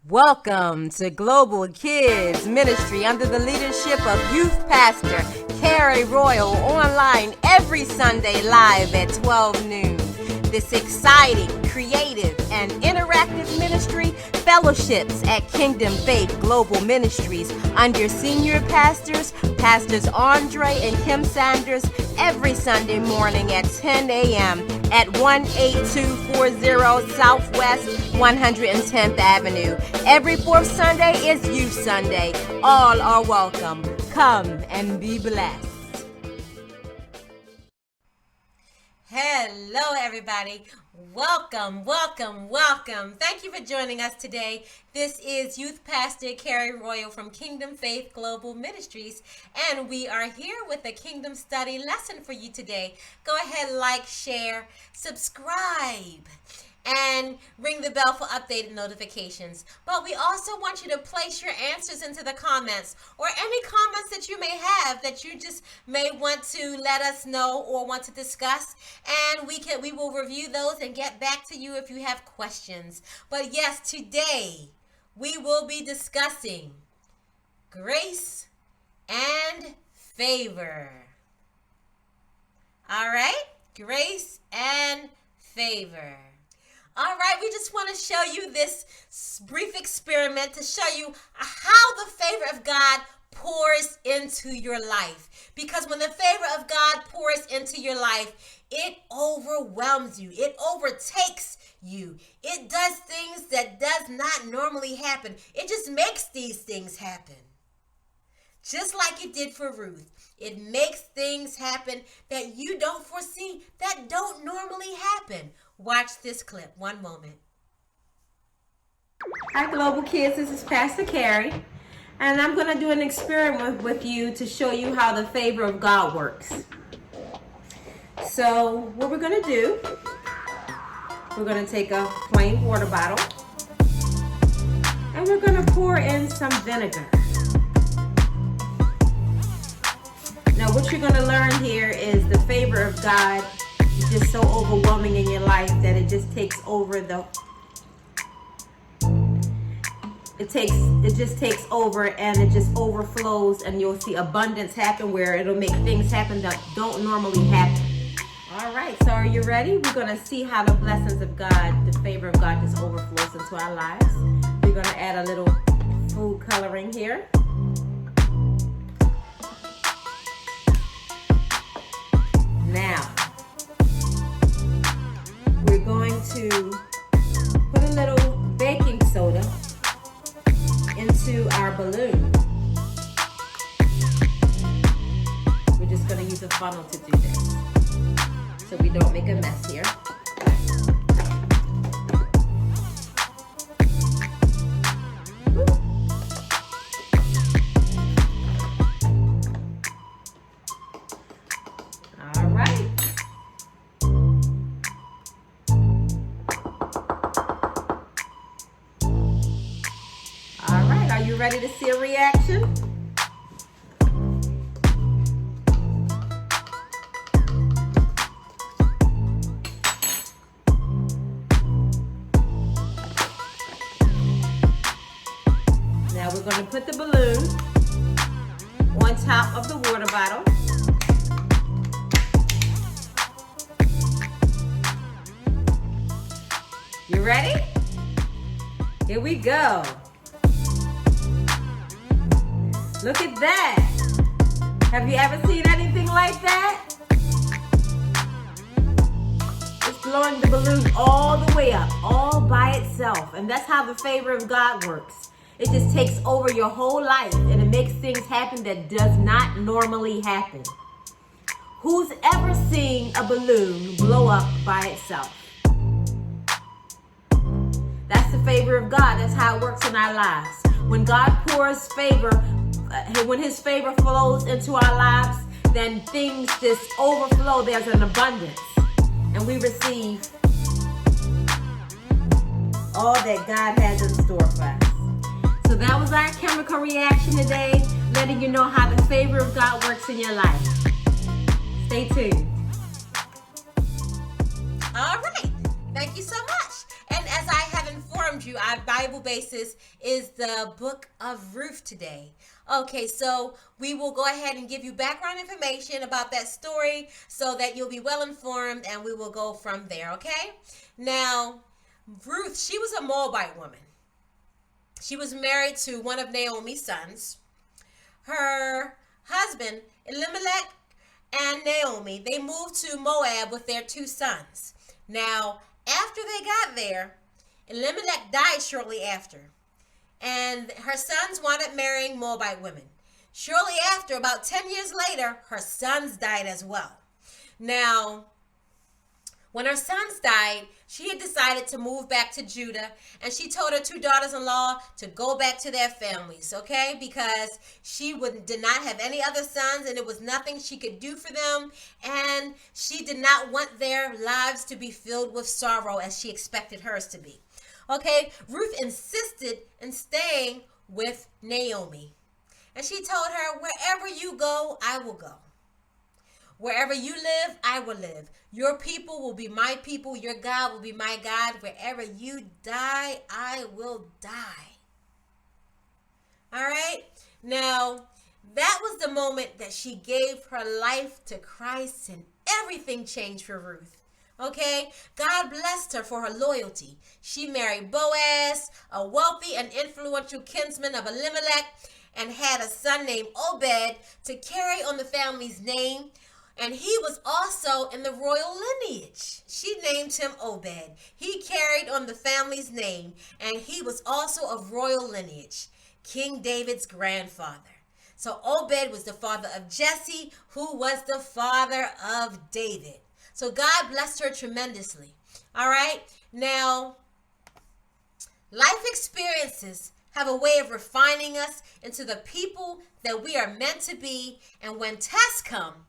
Welcome to Global Kids Ministry under the leadership of Youth Pastor Carrie Royal, online every Sunday live at 12 noon. This exciting, creative, and interactive ministry fellowships at Kingdom Faith Global Ministries under senior pastors, Pastors Andre and Kim Sanders, every Sunday morning at 10 a.m. at 18240 Southwest 110th Avenue. Every fourth Sunday is Youth Sunday. All are welcome. Come and be blessed. Hello, everybody. Welcome. Thank you for joining us today. This is Youth Pastor Carrie Royal from Kingdom Faith Global Ministries, and we are here with a Kingdom Study lesson for you today. Go ahead, like, share, subscribe, and ring the bell for updated notifications. But we also want you to place your answers into the comments, or any comments that you may have that you just may want to let us know or want to discuss, and we will review those and get back to you if you have questions. But yes, today we will be discussing grace and favor. All right, grace and favor. All right, we just want to show you this brief experiment to show you how the favor of God pours into your life. Because when the favor of God pours into your life, it overwhelms you. It overtakes you. It does things that does not normally happen. It just makes these things happen. Just like it did for Ruth. It makes things happen that you don't foresee, that don't normally happen. Watch this clip. One moment. Hi, Global Kids. This is Pastor Carrie. And I'm going to do an experiment with you to show you how the favor of God works. So what we're going to do, we're going to take a plain water bottle. And we're going to pour in some vinegar. Now what you're going to learn here is the favor of God is just so overwhelming in your life that it just takes over it just takes over and it just overflows, and you'll see abundance happen where it'll make things happen that don't normally happen. All right, so are you ready? We're going to see how the blessings of God, the favor of God just overflows into our lives. We're going to add a little food coloring here. Now, we're going to put a little baking soda into our balloon. We're just going to use a funnel to do this so we don't make a mess here. Ready to see a reaction? Now we're going to put the balloon on top of the water bottle. You ready? Here we go. Look at that. Have you ever seen anything like that? It's blowing the balloon all the way up, all by itself. And that's how the favor of God works. It just takes over your whole life, and it makes things happen that does not normally happen. Who's ever seen a balloon blow up by itself? That's the favor of God. That's how it works in our lives. When God pours favor, when his favor flows into our lives, then things just overflow. There's an abundance, and we receive all that God has in store for us. So that was our chemical reaction today, letting you know how the favor of God works in your life. Stay tuned. All right. Thank you so much. And as I have informed informed you, our Bible basis is the book of Ruth today. Okay, so we will go ahead and give you background information about that story so that you'll be well informed, and we will go from there, okay? Now, Ruth, she was a Moabite woman. She was married to one of Naomi's sons. Her husband, Elimelech, and Naomi, they moved to Moab with their two sons. Now, after they got there, Elimelech died shortly after, and her sons wound up marrying Moabite women. Shortly after, about 10 years later, her sons died as well. Now, when her sons died, she had decided to move back to Judah, and she told her two daughters-in-law to go back to their families, okay? Because she did not have any other sons, and there was nothing she could do for them, and she did not want their lives to be filled with sorrow as she expected hers to be. Okay, Ruth insisted in staying with Naomi, and she told her, wherever you go, I will go. Wherever you live, I will live. Your people will be my people. Your God will be my God. Wherever you die, I will die. All right? Now, that was the moment that she gave her life to Christ, and everything changed for Ruth. Okay? God blessed her for her loyalty. She married Boaz, a wealthy and influential kinsman of Elimelech, and had a son named Obed to carry on the family's name. And he was also in the royal lineage. She named him Obed. He carried on the family's name, and he was also of royal lineage, King David's grandfather. So Obed was the father of Jesse, who was the father of David. So God blessed her tremendously. All right? Now, life experiences have a way of refining us into the people that we are meant to be, and when tests come,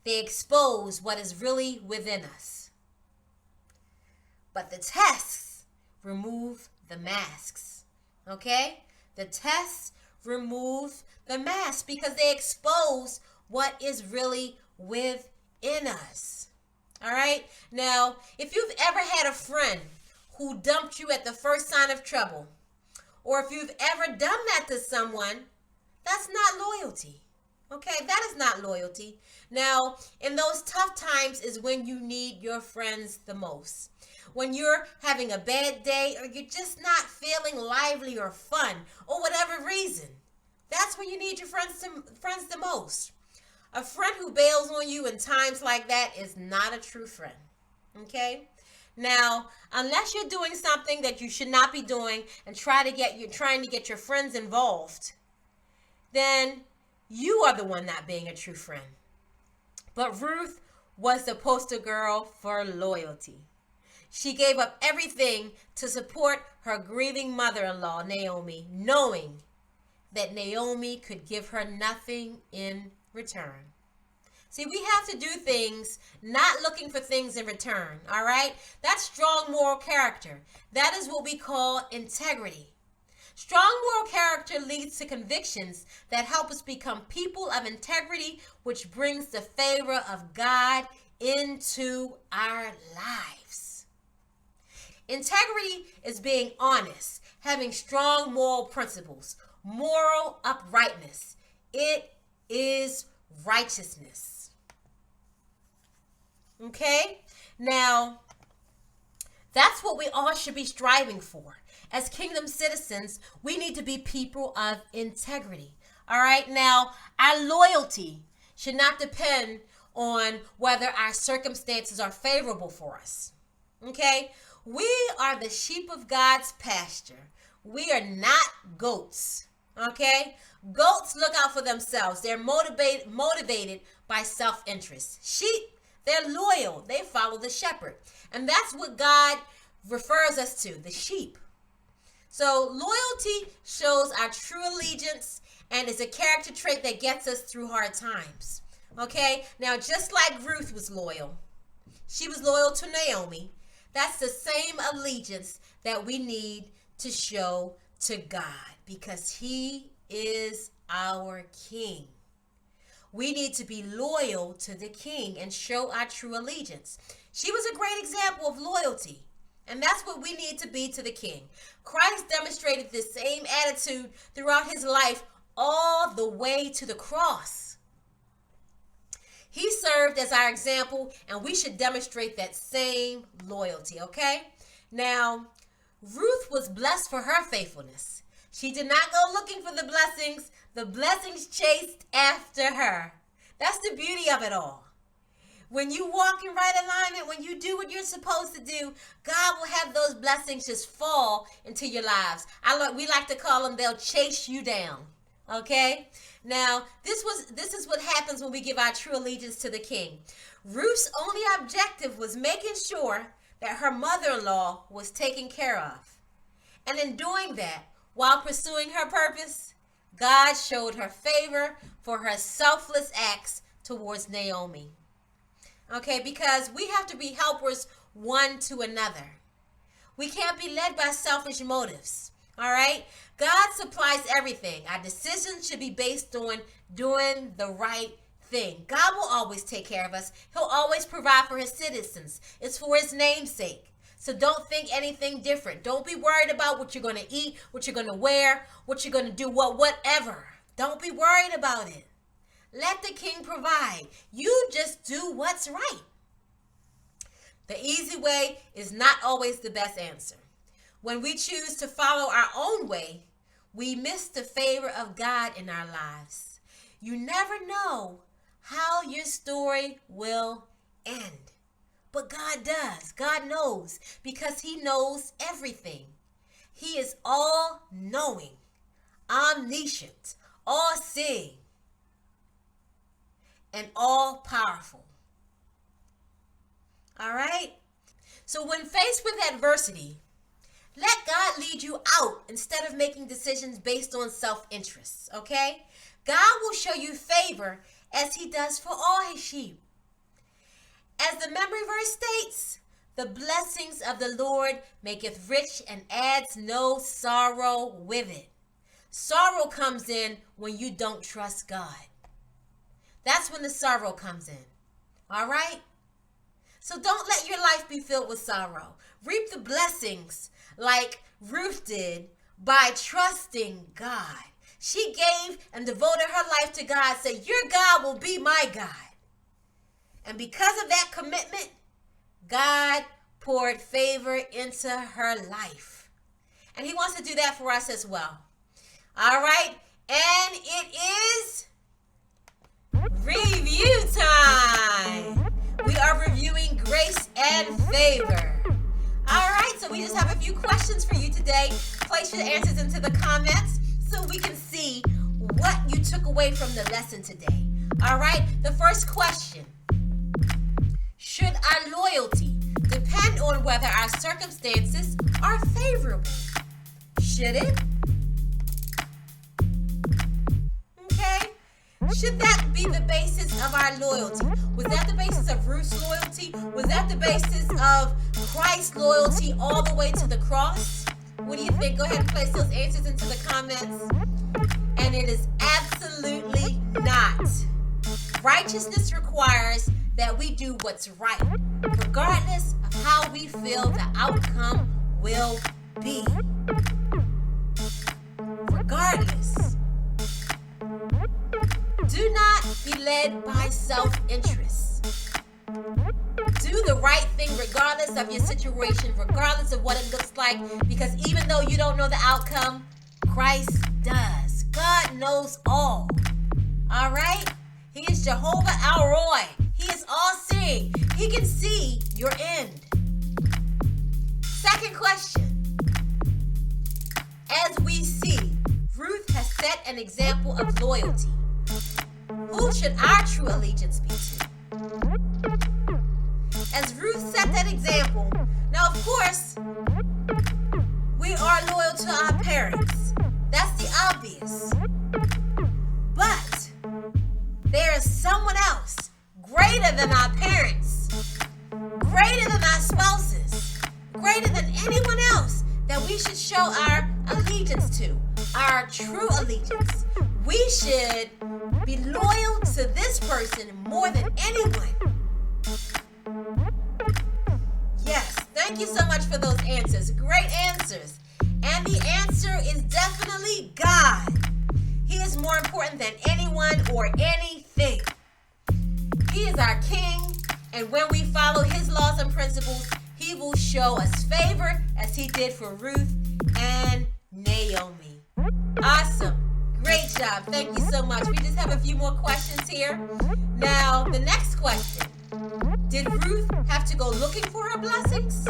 they expose what is really within us. But the tests remove the masks. Okay? The tests remove the masks because they expose what is really within us. All right? Now, if you've ever had a friend who dumped you at the first sign of trouble, or if you've ever done that to someone, that's not loyalty. Okay, that is not loyalty. Now, in those tough times is when you need your friends the most. When you're having a bad day, or you're just not feeling lively or fun, or whatever reason, that's when you need your friends the most. A friend who bails on you in times like that is not a true friend. Okay? Now, unless you're doing something that you should not be doing and trying to get your friends involved, then you are the one not being a true friend. But Ruth was the poster girl for loyalty. She gave up everything to support her grieving mother-in-law, Naomi, knowing that Naomi could give her nothing in return. See, we have to do things not looking for things in return, all right? That's strong moral character. That is what we call integrity. Strong moral character leads to convictions that help us become people of integrity, which brings the favor of God into our lives. Integrity is being honest, having strong moral principles, moral uprightness. It is righteousness. Okay? Now, that's what we all should be striving for. As kingdom citizens, we need to be people of integrity. All right? Now, our loyalty should not depend on whether our circumstances are favorable for us. Okay? We are the sheep of God's pasture. We are not goats. Okay? Goats look out for themselves. They're motivated by self-interest. Sheep, they're loyal. They follow the shepherd. And that's what God refers us to, the sheep. So loyalty shows our true allegiance and is a character trait that gets us through hard times. Okay? Now, just like Ruth was loyal, she was loyal to Naomi. That's the same allegiance that we need to show to God because he is our king. We need to be loyal to the king and show our true allegiance. She was a great example of loyalty. And that's what we need to be to the King. Christ demonstrated this same attitude throughout his life all the way to the cross. He served as our example, and we should demonstrate that same loyalty, okay? Now, Ruth was blessed for her faithfulness. She did not go looking for the blessings. The blessings chased after her. That's the beauty of it all. When you walk in right alignment, when you do what you're supposed to do, God will have those blessings just fall into your lives. We like to call them, they'll chase you down. Okay? Now, this is what happens when we give our true allegiance to the King. Ruth's only objective was making sure that her mother-in-law was taken care of. And in doing that, while pursuing her purpose, God showed her favor for her selfless acts towards Naomi. Okay, because we have to be helpers one to another. We can't be led by selfish motives. All right? God supplies everything. Our decisions should be based on doing the right thing. God will always take care of us. He'll always provide for his citizens. It's for his name's sake. So don't think anything different. Don't be worried about what you're going to eat, what you're going to wear, what you're going to do, whatever. Don't be worried about it. Let the King provide. You just do what's right. The easy way is not always the best answer. When we choose to follow our own way, we miss the favor of God in our lives. You never know how your story will end. But God does. God knows, because he knows everything. He is all-knowing, omniscient, all-seeing, and all-powerful. All right? So when faced with adversity, let God lead you out instead of making decisions based on self-interest, okay? God will show you favor as he does for all his sheep. As the memory verse states, the blessings of the Lord maketh rich and adds no sorrow with it. Sorrow comes in when you don't trust God. That's when the sorrow comes in. All right? So don't let your life be filled with sorrow. Reap the blessings like Ruth did by trusting God. She gave and devoted her life to God, said, your God will be my God. And because of that commitment, God poured favor into her life. And he wants to do that for us as well. All right? And it is review time. We are reviewing grace and favor. All right, so we just have a few questions for you today. Place your answers into the comments so we can see what you took away from the lesson today. All right, the first question. Should our loyalty depend on whether our circumstances are favorable? Should it? Okay. Should that be the basis of our loyalty? Was that the basis of Ruth's loyalty? Was that the basis of Christ's loyalty all the way to the cross? What do you think? Go ahead and place those answers into the comments. And it is absolutely not. Righteousness requires that we do what's right, regardless of how we feel the outcome will be. Regardless. Do not be led by self-interest. Do the right thing regardless of your situation, regardless of what it looks like, because even though you don't know the outcome, Christ does. God knows all. All right? He is Jehovah El Roy. He is all-seeing. He can see your end. Second question. As we see, Ruth has set an example of loyalty. Who should our true allegiance be to? As Ruth set that example, now of course, we are loyal to our parents. That's the obvious. But there is someone else greater than our parents, greater than our spouses, greater than anyone else that we should show our allegiance to, our true allegiance. We should be loyal to this person more than anyone. Yes, thank Thank you so much for those answers. Great answers. And the answer is definitely God. He is more important than anyone or anything. He is our King, and when we follow his laws and principles, he will show us favor as he did for Ruth and Naomi. Awesome. Great job. Thank you so much. We just have a few more questions here. Now, the next question. Did Ruth have to go looking for her blessings?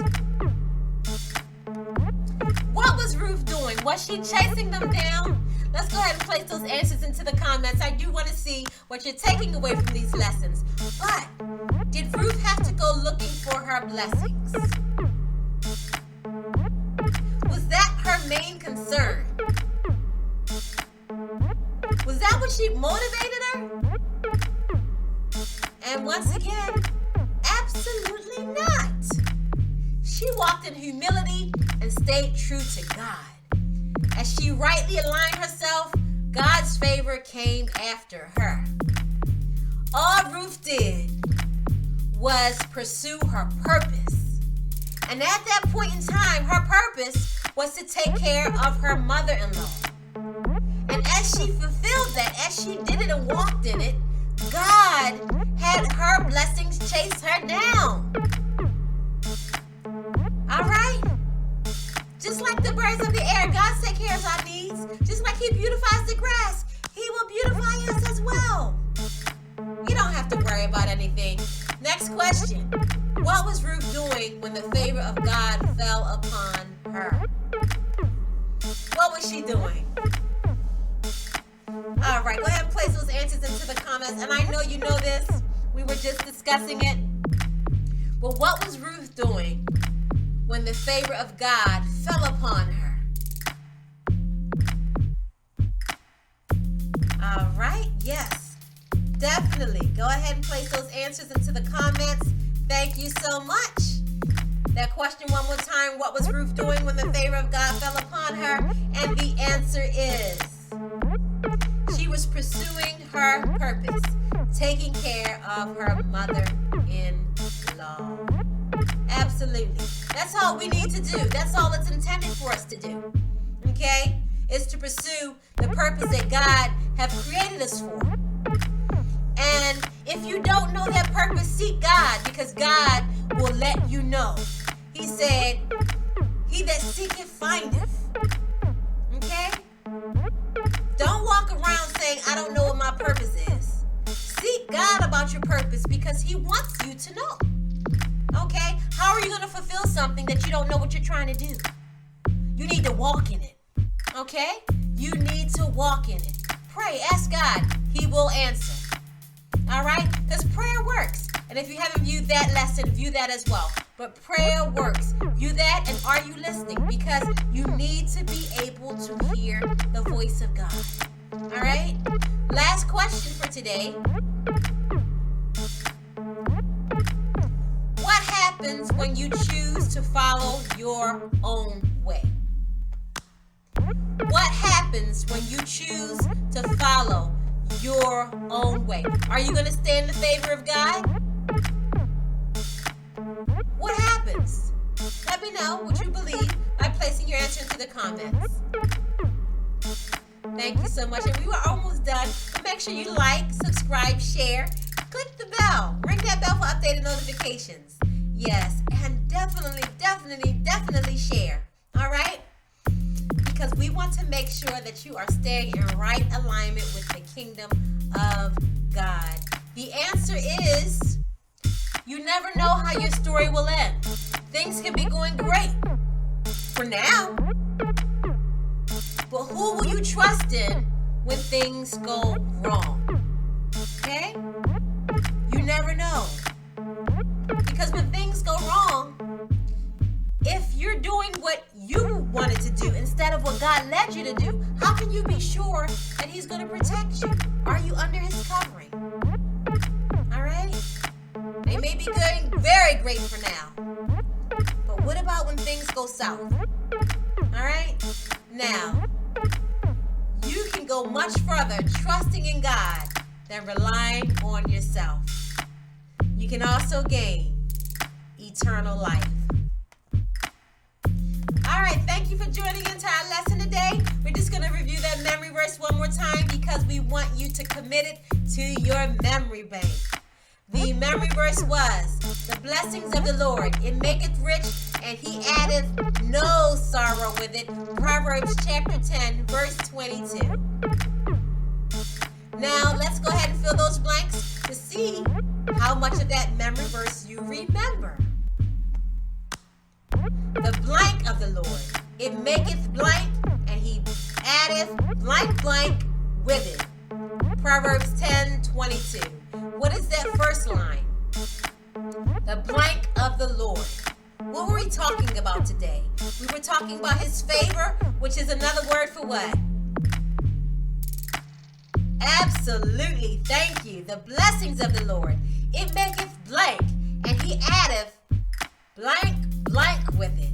What was Ruth doing? Was she chasing them down? Let's go ahead and place those answers into the comments. I do want to see what you're taking away from these lessons. But did Ruth have to go looking for her blessings? Was that her main concern? Was that what she motivated her? And once again, absolutely not. She walked in humility and stayed true to God. As she rightly aligned herself, God's favor came after her. All Ruth did was pursue her purpose. And at that point in time, her purpose was to take care of her mother-in-law. And as she fulfilled that, as she did it and walked in it, God had her blessings chase her down. All right? Just like the birds of the air, God takes care of our needs. Just like he beautifies the grass, he will beautify us as well. You don't have to worry about anything. Next question. What was Ruth doing when the favor of God fell upon her? What was she doing? All right, go ahead and place those answers into the comments. And I know you know this. We were just discussing it. But what was Ruth doing when the favor of God fell upon her? All right, yes, definitely. Go ahead and place those answers into the comments. Thank you so much. That question one more time. What was Ruth doing when the favor of God fell upon her? And the answer is she was pursuing her purpose, taking care of her mother-in-law. Absolutely. That's all we need to do. That's all it's intended for us to do. Okay? Is to pursue the purpose that God have created us for. And if you don't know that purpose, seek God, because God will let you know. He said, he that seeketh findeth. Okay? Don't walk around saying, I don't know what my purpose is. Seek God about your purpose because he wants you to know. Okay? How are you going to fulfill something that you don't know what you're trying to do? You need to walk in it. Okay? You need to walk in it. Pray. Ask God. He will answer. All right? Because prayer works. And if you haven't viewed that lesson, view that as well. But prayer works. View that, and are you listening? Because you need to be able to hear the voice of God. All right? Last question for today. What happens when you choose to follow your own way? What happens when you choose to follow your own way? Are you going to stay in the favor of God? What happens? Let me know what you believe by placing your answer into the comments. Thank you so much. And we were almost done. But make sure you like, subscribe, share. Click the bell. Ring that bell for updated notifications. Yes, and definitely share. All right? Because we want to make sure that you are staying in right alignment with the kingdom of God. The answer is, you never know how your story will end. Things can be going great for now, but who will you trust in when things go wrong? Okay? You never know. Because when things go wrong, if you're doing what you wanted to do instead of what God led you to do, how can you be sure that he's going to protect you? Are you under his covering? All right? They may be going very great for now. But what about when things go south? All right? Now, you can go much further trusting in God than relying on yourself. You can also gain eternal life. All right, thank you for joining into our lesson today. We're just going to review that memory verse one more time because we want you to commit it to your memory bank. The memory verse was, the blessings of the Lord, it maketh rich, and he addeth no sorrow with it. Proverbs chapter 10, verse 22. Now, let's go ahead and fill those blanks to see how much of that memory verse you remember. The blank of the Lord, it maketh blank, and he addeth blank blank with it. Proverbs 10:22. What is that first line? The blank of the Lord. What were we talking about today? We were talking about his favor, which is another word for what? Absolutely. Thank you. The blessings of the Lord. It maketh blank, and he addeth blank blank with it.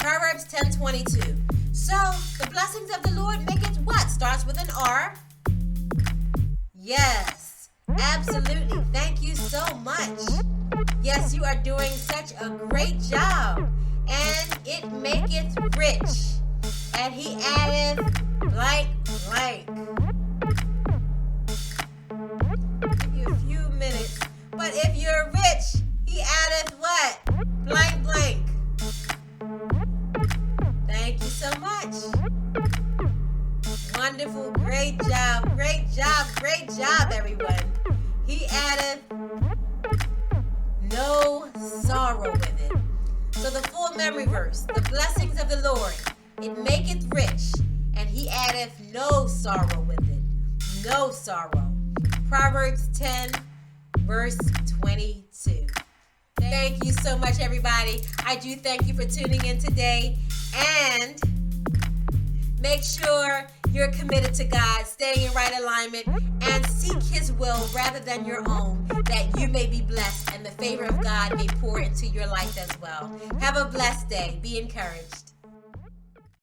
Proverbs 10:22. So, the blessings of the Lord maketh what? Starts with an R. Yes. Absolutely. Thank you so much. Yes, you are doing such a great job. And it maketh rich. And he addeth blank blank. Give you a few minutes. But if you're rich, he addeth what? Blank blank. Thank you so much. Wonderful. Great job. Great job. Great job, everyone. He addeth no sorrow with it. So the full memory verse, the blessings of the Lord, it maketh rich, and he addeth no sorrow with it. No sorrow. Proverbs 10, verse 22. Thank you so much, everybody. I do thank you for tuning in today. And make sure you're committed to God, staying in right alignment, and seek his will rather than your own, that you may be blessed and the favor of God may pour into your life as well. Have a blessed day. Be encouraged.